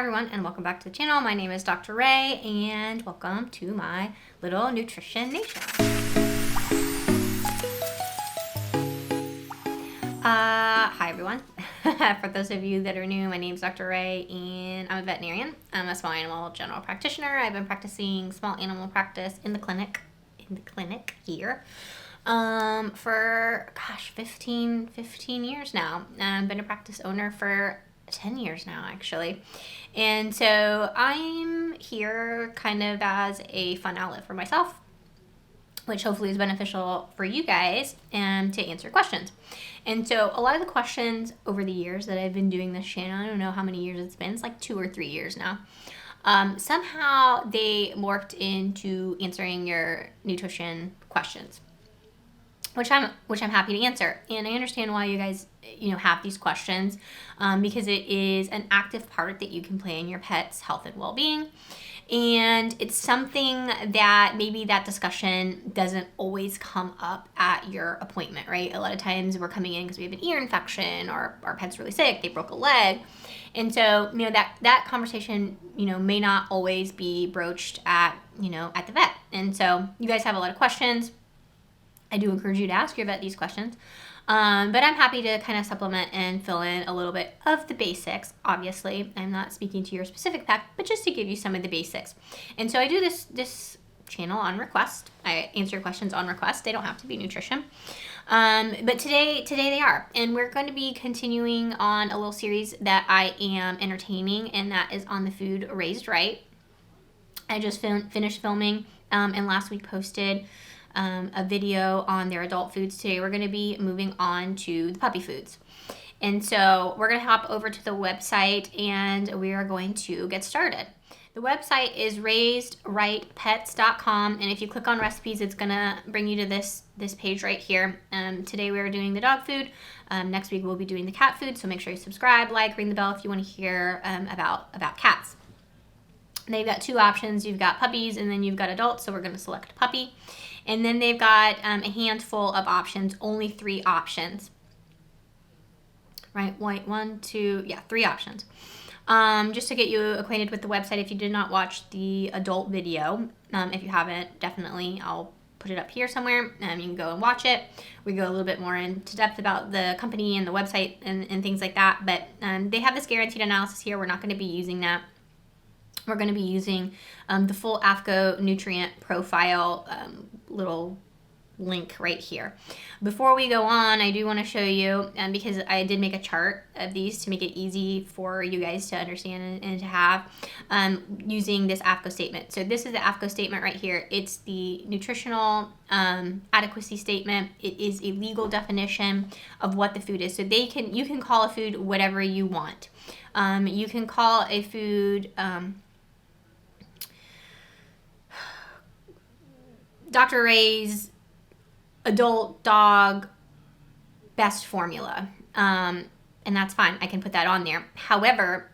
everyone, and welcome back to the channel. My name is Dr. Ray, and welcome to my little nutrition nation. Hi everyone. For those of you that are new, my name is Dr. Ray, and I'm a veterinarian. I'm a small animal general practitioner. I've been practicing small animal practice in the clinic here for 15 years now. I've been a practice owner for 10 years now, actually. And so I'm here kind of as a fun outlet for myself, which hopefully is beneficial for you guys and to answer questions. And so a lot of the questions over the years that I've been doing this channel, I don't know how many years it's been, it's like 2 or 3 years now. Somehow they morphed into answering your nutrition questions, which I'm happy to answer. And I understand why you guys, have these questions, because it is an active part that you can play in your pet's health and well-being. And it's something that maybe that discussion doesn't always come up at your appointment, right? A lot of times we're coming in because we have an ear infection or our pet's really sick, they broke a leg. And so, that conversation, may not always be broached at the vet. And so you guys have a lot of questions. I do encourage you to ask your vet these questions. But I'm happy to kind of supplement and fill in a little bit of the basics. Obviously, I'm not speaking to your specific pet, but just to give you some of the basics. And so I do this channel on request. I answer questions on request. They don't have to be nutrition. But today they are. And we're going to be continuing on a little series that I am entertaining, and that is on the food raised right. I just finished filming and last week posted a video on their adult foods. Today we're going to be moving on to the puppy foods. And so we're going to hop over to the website and we are going to get started. The website is raisedrightpets.com, and if you click on recipes, it's going to bring you to this page right here. Today we are doing the dog food. Next week we'll be doing the cat food, so make sure you subscribe, like, ring the bell if you want to hear about cats. They've got 2 options. You've got puppies and then you've got adults, so we're going to select puppy. And then they've got a handful of options, only 3 options. Right, 3 options. Just to get you acquainted with the website, if you did not watch the adult video, if you haven't, definitely I'll put it up here somewhere. You can go and watch it. We go a little bit more into depth about the company and the website and things like that. But they have this guaranteed analysis here. We're not going to be using that. We're going to be using the full AFCO nutrient profile little link right here. Before we go on, I do want to show you, because I did make a chart of these to make it easy for you guys to understand and to have, using this AFCO statement. So this is the AFCO statement right here. It's the nutritional adequacy statement. It is a legal definition of what the food is. So you can call a food whatever you want. You can call a food Dr. Ray's adult dog best formula, and that's fine. I can put that on there. However,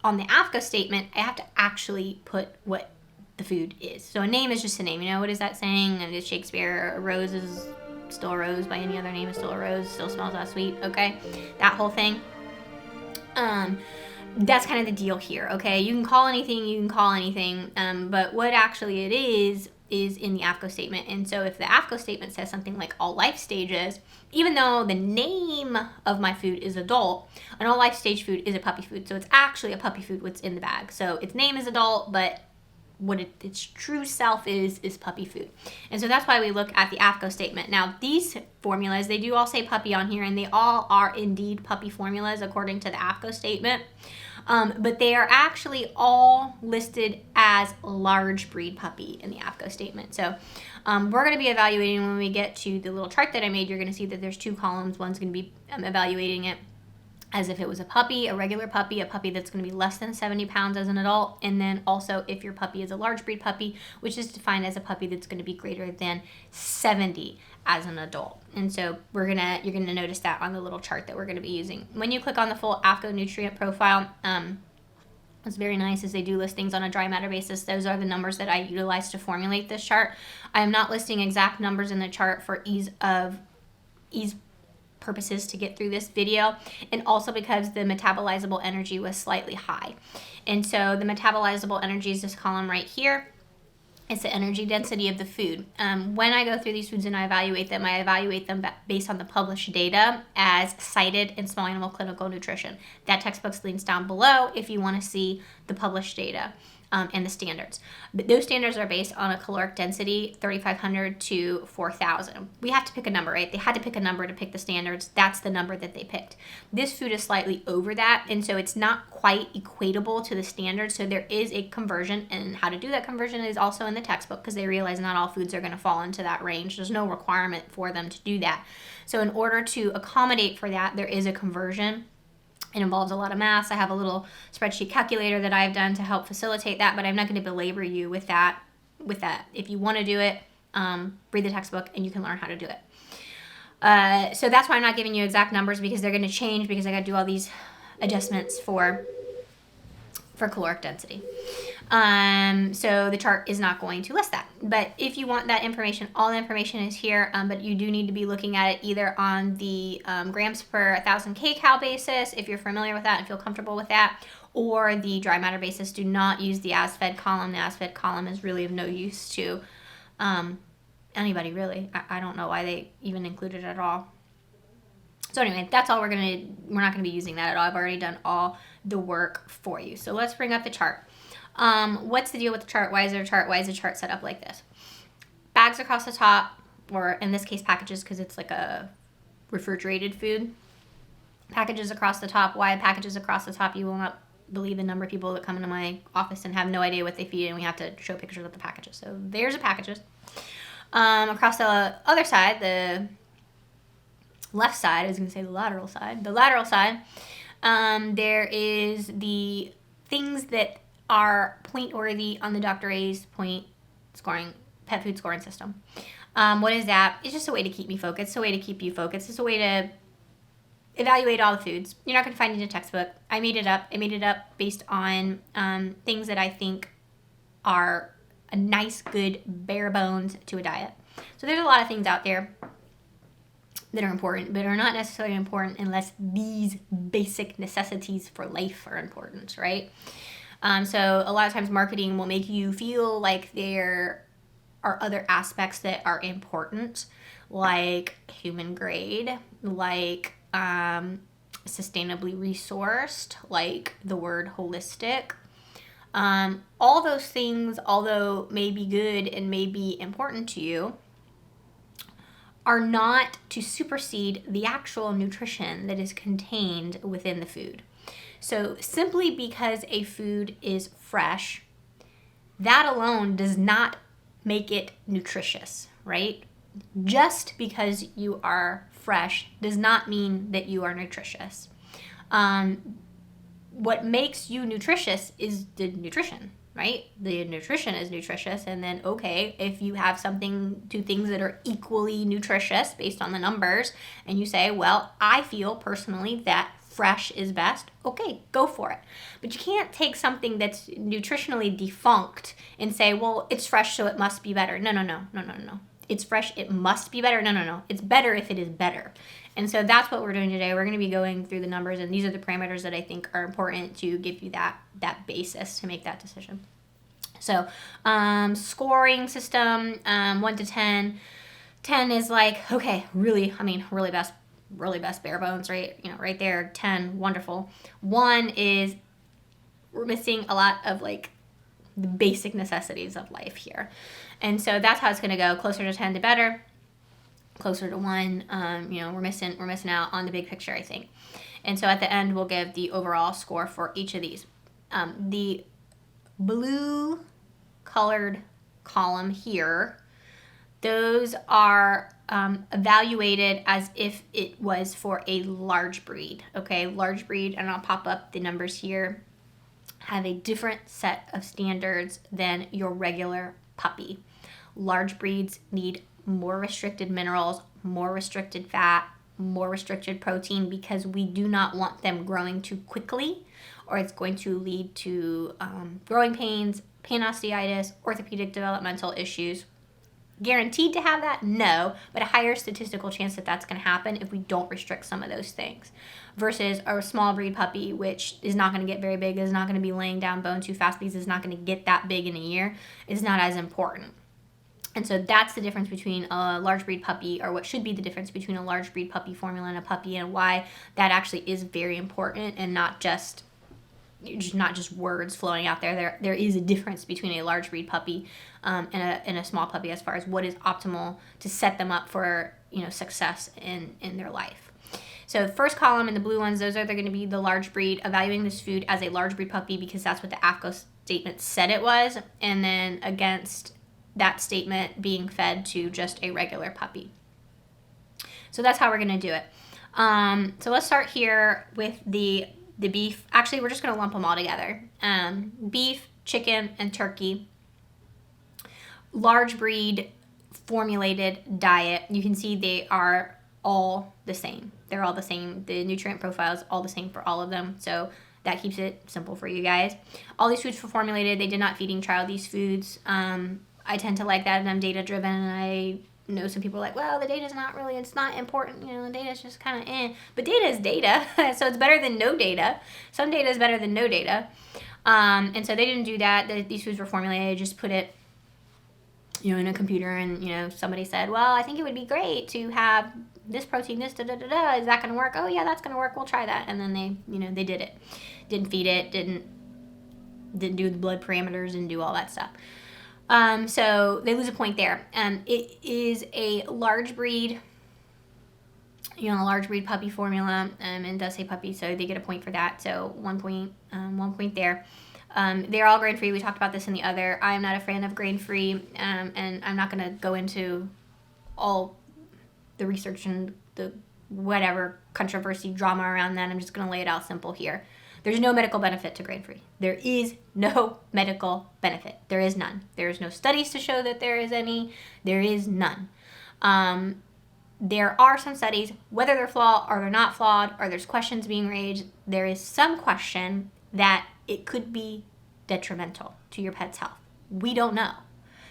on the AFCO statement, I have to actually put what the food is. So a name is just a name. What is that saying? And it's Shakespeare, a rose is still a rose, by any other name is still a rose, still smells that sweet, okay? That whole thing. That's kind of the deal here, okay? You can call anything, but what actually it is in the AFCO statement. And so if the AFCO statement says something like all life stages, even though the name of my food is adult, an all life stage food is a puppy food. So it's actually a puppy food what's in the bag. So its name is adult, but what its true self is puppy food. And so that's why we look at the AFCO statement. Now, these formulas, they do all say puppy on here, and they all are indeed puppy formulas according to the AFCO statement. But they are actually all listed as large breed puppy in the AFCO statement. So we're going to be evaluating when we get to the little chart that I made. You're going to see that there's 2 columns. One's going to be evaluating it as if it was a puppy, a regular puppy, a puppy that's going to be less than 70 pounds as an adult, and then also if your puppy is a large breed puppy, which is defined as a puppy that's going to be greater than 70 as an adult. And so you're gonna notice that on the little chart that we're going to be using. When you click on the full AFCO nutrient profile, what's very nice is they do list things on a dry matter basis. Those are the numbers that I utilize to formulate this chart. I am not listing exact numbers in the chart for ease purposes to get through this video, and also because the metabolizable energy was slightly high. And so the metabolizable energy is this column right here. It's the energy density of the food. When I go through these foods and I evaluate them based on the published data as cited in Small Animal Clinical Nutrition. That textbook's links down below if you want to see the published data and the standards. But those standards are based on a caloric density 3,500 to 4,000. We have to pick a number, right? They had to pick a number to pick the standards. That's the number that they picked. This food is slightly over that, and so it's not quite equatable to the standards. So there is a conversion, and how to do that conversion is also in the textbook, because they realize not all foods are going to fall into that range. There's no requirement for them to do that. So in order to accommodate for that, there is a conversion. It involves a lot of math. I have a little spreadsheet calculator that I've done to help facilitate that, but I'm not going to belabor you with that. If you want to do it, read the textbook and you can learn how to do it. So that's why I'm not giving you exact numbers, because they're going to change, because I got to do all these adjustments for caloric density. So the chart is not going to list that. But if you want that information, all the information is here, but you do need to be looking at it either on the grams per 1,000 kcal basis, if you're familiar with that and feel comfortable with that, or the dry matter basis. Do not use the as-fed column. The as-fed column is really of no use to anybody, really. I don't know why they even include it at all. So anyway, that's all we're not gonna be using that at all. I've already done all the work for you. So let's bring up the chart. What's the deal with the chart? Why is there a chart? Why is the chart set up like this? Bags across the top, or in this case packages, because it's like a refrigerated food. Packages across the top. Why packages across the top? You will not believe the number of people that come into my office and have no idea what they feed, and we have to show pictures of the packages. So there's the packages. Across the other side, the left side, I was going to say the lateral side. The lateral side, there is the things that are point worthy on the Dr. A's pet food scoring system. What is that? It's just a way to keep me focused. It's a way to keep you focused. It's a way to evaluate all the foods. You're not going to find it in a textbook. I made it up. I made it up based on things that I think are a nice, good bare bones to a diet. So there's a lot of things out there that are important, but are not necessarily important unless these basic necessities for life are important, right? So a lot of times marketing will make you feel like there are other aspects that are important, like human grade, like sustainably resourced, like the word holistic. All those things, although may be good and may be important to you, are not to supersede the actual nutrition that is contained within the food. So simply because a food is fresh, that alone does not make it nutritious, right? Just because you are fresh does not mean that you are nutritious. What makes you nutritious is the nutrition, right? The nutrition is nutritious, and then, okay, if you have two things that are equally nutritious based on the numbers, and you say, well, I feel personally that fresh is best, okay, go for it. But you can't take something that's nutritionally defunct and say, well, it's fresh, so it must be better. No. It's fresh, it must be better. No. It's better if it is better. And so that's what we're doing today. We're going to be going through the numbers, and these are the parameters that I think are important to give you that basis to make that decision. So scoring system, 1 to 10. 10 is like, okay, really best bare bones, right? Right there. 10, wonderful. 1 is we're missing a lot of like the basic necessities of life here. And so that's how it's going to go. Closer to 10 to better. Closer to 1, we're missing out on the big picture, I think. And so at the end, we'll give the overall score for each of these. The blue colored column here, those are evaluated as if it was for a large breed. Okay, large breed, and I'll pop up the numbers here, have a different set of standards than your regular puppy. Large breeds need more restricted minerals, more restricted fat, more restricted protein, because we do not want them growing too quickly, or it's going to lead to growing pains, pain osteitis, orthopedic developmental issues. guaranteed to have that? No, but a higher statistical chance that that's going to happen if we don't restrict some of those things. Versus a small breed puppy, which is not going to get very big, is not going to be laying down bone too fast because it's not going to get that big in a year, is not as important. And so that's the difference between a large breed puppy, or what should be the difference between a large breed puppy formula and a puppy, and why that actually is very important and not just words floating out there. There is a difference between a large breed puppy and a small puppy as far as what is optimal to set them up for success in their life. So first column in the blue ones, those are going to be the large breed, evaluating this food as a large breed puppy because that's what the AFCO statement said it was, and then against that statement being fed to just a regular puppy. So that's how we're going to do it. So let's start here with the beef. Actually, we're just going to lump them all together. Beef, chicken, and turkey. Large breed formulated diet. You can see they are all the same. They're all the same. The nutrient profile is all the same for all of them. So that keeps it simple for you guys. All these foods were formulated. They did not feeding trial these foods. I tend to like that, and I'm data driven, and I know some people are like, well, the data is not really, it's not important, the data is just kind of but data is data, so it's better than no data. Some data is better than no data, and so they didn't do that. These foods were formulated. They just put it in a computer, and somebody said, well, I think it would be great to have this protein, this da-da-da-da, is that going to work? Oh yeah, that's going to work, we'll try that. And then they did it. Didn't feed it, didn't do the blood parameters, and do all that stuff. So they lose a point there. It is a large breed, a large breed puppy formula, and it does say puppy, so they get a point for that. So 1 point there. They're all grain-free. We talked about this in the other. I'm not a fan of grain-free, and I'm not going to go into all the research and the whatever controversy drama around that. I'm just going to lay it out simple here. There's no medical benefit to grain-free. There is no medical benefit. There is none. There is no studies to show that there is any. There is none. There are some studies, whether they're flawed or they're not flawed, or there's questions being raised. There is some question that it could be detrimental to your pet's health. We don't know.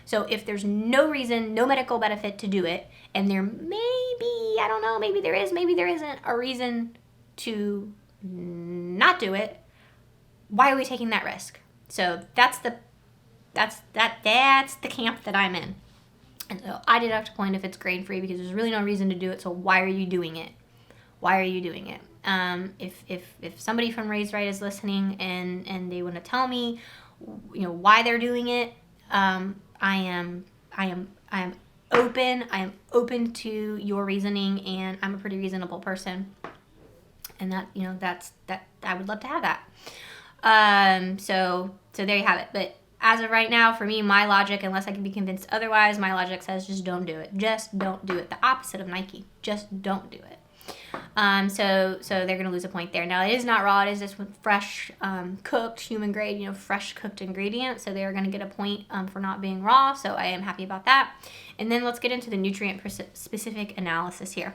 So if there's no reason, no medical benefit to do it, and there may be, I don't know, maybe there is, maybe there isn't a reason to not do it, why are we taking that risk? So that's the camp that I'm in. And so I deduct a point if it's grain-free because there's really no reason to do it. So why are you doing it? Why are you doing it? If somebody from Raised Right is listening and they want to tell me, why they're doing it, I am open. I am open to your reasoning, and I'm a pretty reasonable person. And that, I would love to have that. So there you have it. But as of right now, for me, my logic, unless I can be convinced otherwise, my logic says just don't do it. Just don't do it. The opposite of Nike. Just don't do it. So they're going to lose a point there. Now, it is not raw. It is just fresh, cooked, human grade, fresh cooked ingredients. So they are going to get a point for not being raw. So I am happy about that. And then let's get into the nutrient specific analysis here.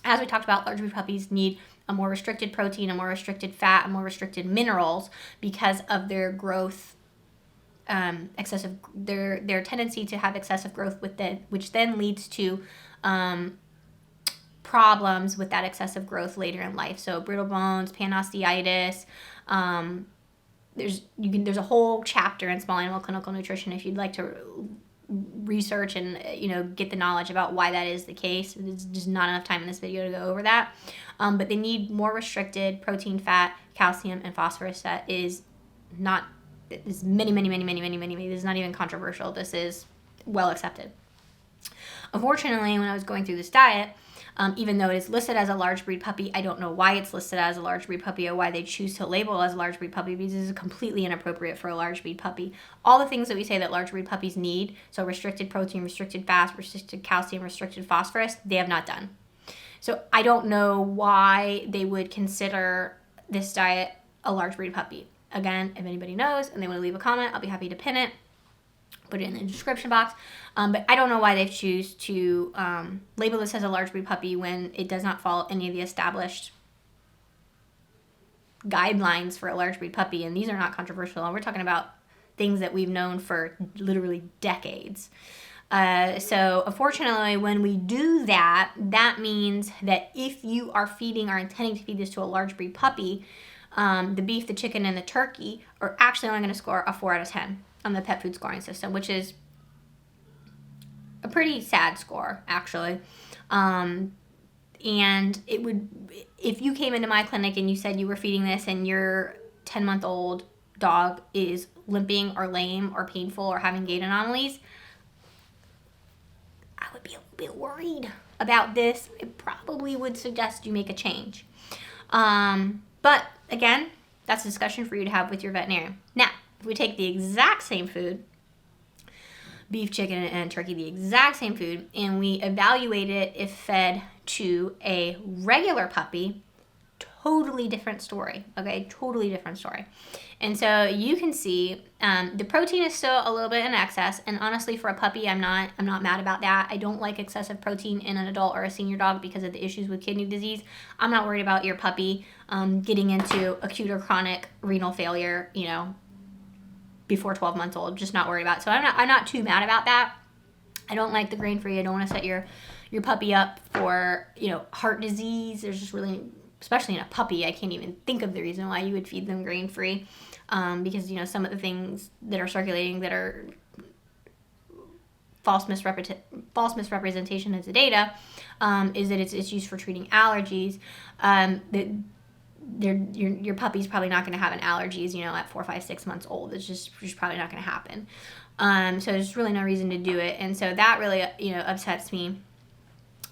As we talked about, large breed puppies need a more restricted protein, a more restricted fat, a more restricted minerals because of their growth, their tendency to have excessive growth which then leads to problems with that excessive growth later in life. So brittle bones, panosteitis. There's a whole chapter in Small Animal Clinical Nutrition if you'd like to research and get the knowledge about why that is the case. There's just not enough time in this video to go over that. But they need more restricted protein, fat, calcium, and phosphorus. That is not. This is many. This is not even controversial. This is well accepted. Unfortunately, when I was going through this diet, even though it is listed as a large breed puppy, I don't know why it's listed as a large breed puppy or why they choose to label as a large breed puppy because this is completely inappropriate for a large breed puppy. All the things that we say that large breed puppies need, so restricted protein, restricted fat, restricted calcium, restricted phosphorus, they have not done. So I don't know why they would consider this diet a large breed puppy. Again, if anybody knows and they want to leave a comment, I'll be happy to pin it. Put it in the description box. But I don't know why they choose to label this as a large breed puppy when it does not follow any of the established guidelines for a large breed puppy. And these are not controversial. We're talking about things that we've known for literally decades. So unfortunately, when we do that, that means that if you are feeding or intending to feed this to a large breed puppy, the beef, the chicken, and the turkey are actually only going to score a 4 out of 10 on the pet food scoring system, which is a pretty sad score, actually. And it would, if you came into my clinic and you said you were feeding this and your 10-month-old dog is limping or lame or painful or having gait anomalies, I would be a little bit worried about this. I probably would suggest you make a change. But again, that's a discussion for you to have with your veterinarian. Now, if we take the exact same food, beef, chicken, and turkey, the exact same food, and we evaluate it if fed to a regular puppy, totally different story, okay? Totally different story. And so you can see the protein is still a little bit in excess, and honestly, for a puppy, I'm not mad about that. I don't like excessive protein in an adult or a senior dog because of the issues with kidney disease. I'm not worried about your puppy getting into acute or chronic renal failure, before 12 months old. Just not worried about it. So I'm not too mad about that. I don't like the grain-free. I don't want to set your puppy up for, heart disease. There's just really, especially in a puppy, I can't even think of the reason why you would feed them grain-free. Because, some of the things that are circulating that are false misrepresentation of the data is that it's used for treating allergies. Your puppy's probably not going to have an allergies, at 4, 5, 6 months old. It's just probably not going to happen. So there's really no reason to do it. And so that really, upsets me.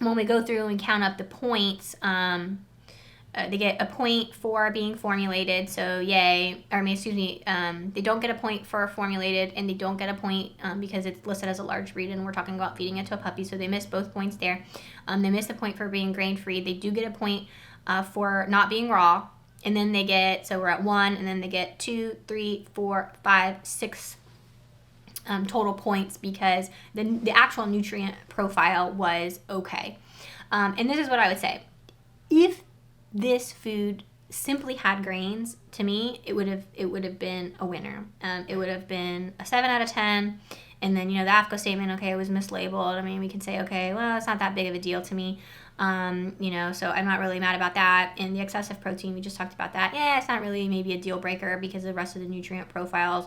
When we go through and count up the points, they get a point for being formulated. So they don't get a point for formulated, and they don't get a point because it's listed as a large breed, and we're talking about feeding it to a puppy. So they miss both points there. They miss the point for being grain-free. They do get a point for not being raw, and then they get, so we're at 1, and then they get 2, 3, 4, 5, 6 total points because the actual nutrient profile was okay. And this is what I would say. If this food simply had grains, to me, it would have been a winner. It would have been a 7 out of 10. And then, the AFCO statement, okay, it was mislabeled. I mean, we can say, okay, well, it's not that big of a deal to me. So I'm not really mad about that. And the excessive protein, we just talked about that. Yeah, it's not really maybe a deal breaker because the rest of the nutrient profiles,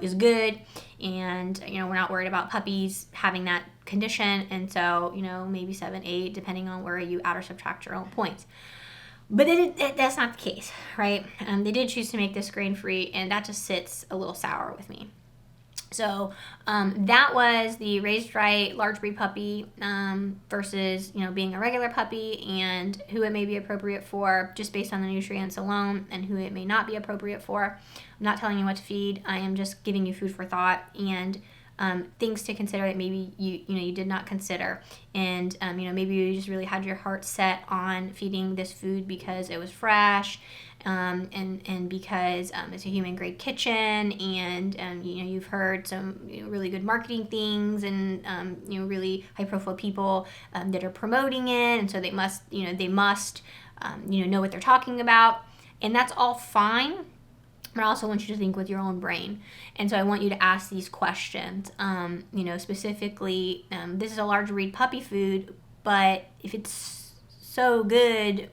is good. And, we're not worried about puppies having that condition. And so, maybe 7, 8, depending on where you add or subtract your own points. But that's not the case, right? They did choose to make this grain-free, and that just sits a little sour with me. So that was the raised right large breed puppy versus, being a regular puppy, and who it may be appropriate for just based on the nutrients alone, and who it may not be appropriate for. I'm not telling you what to feed. I am just giving you food for thought and things to consider that maybe you did not consider. And maybe you just really had your heart set on feeding this food because it was fresh, and because it's a human grade kitchen, and you've heard some really good marketing things, and really high profile people that are promoting it, and so they must know what they're talking about, and that's all fine. But I also want you to think with your own brain. And so I want you to ask these questions. Specifically, this is a large breed puppy food, but if it's so good,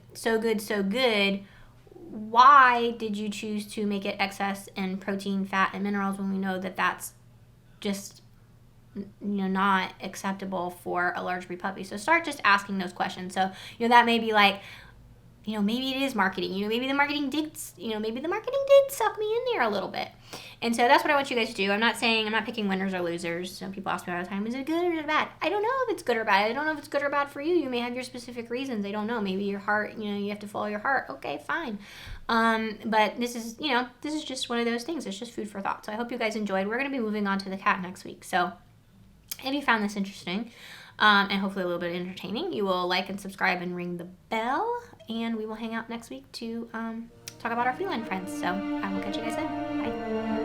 why did you choose to make it excess in protein, fat, and minerals when we know that that's just not acceptable for a large breed puppy? So start just asking those questions. So that may be like, maybe it is marketing. Maybe the marketing did suck me in there a little bit. And so that's what I want you guys to do. I'm not picking winners or losers. Some people ask me all the time, is it good or is it bad? I don't know if it's good or bad. I don't know if it's good or bad for you. You may have your specific reasons. I don't know. Maybe your heart, you have to follow your heart. Okay, fine. But this is just one of those things. It's just food for thought. So I hope you guys enjoyed. We're going to be moving on to the cat next week. So if you found this interesting, and hopefully a little bit entertaining, you will like and subscribe and ring the bell, and we will hang out next week to talk about our feline friends. So I will catch you guys then. Bye.